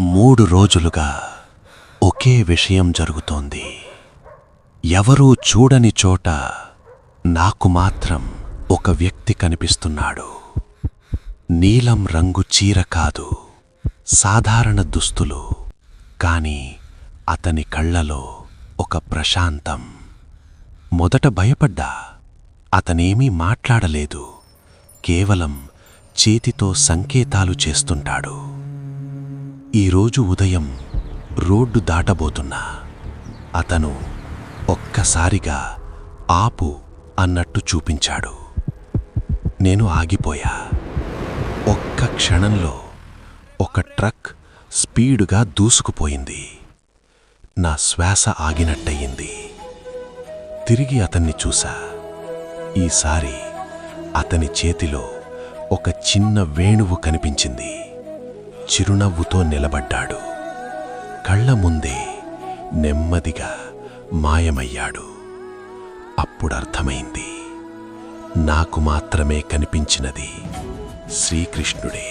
3 రోజులుగా ఒకే విషయం జరుగుతోంది. ఎవరూ చూడని చోట నాకు మాత్రం ఒక వ్యక్తి కనిపిస్తున్నాడు. నీలం రంగు చీర కాదు, సాధారణ దుస్తులు, కాని అతని కళ్ళలో ఒక ప్రశాంతం. మొదట భయపడ్డా. అతనేమీ మాట్లాడలేదు, కేవలం చేతితో సంకేతాలు చేస్తుంటాడు. ఈరోజు ఉదయం రోడ్డు దాటబోతున్నా అతను ఒక్కసారిగా ఆపు అన్నట్టు చూపించాడు. నేను ఆగిపోయా. ఒక్క క్షణంలో ఒక ట్రక్ స్పీడుగా దూసుకుపోయింది. నా శ్వాస ఆగినట్టయింది. తిరిగి అతన్ని చూసా. ఈసారి అతని చేతిలో ఒక చిన్న వేణువు కనిపించింది. చిరునవ్వుతో నిలబడ్డాడు. కళ్ళ ముందే నెమ్మదిగా మాయమయ్యాడు. అప్పుడర్థమైంది, నాకు మాత్రమే కనిపించినది శ్రీకృష్ణుడే.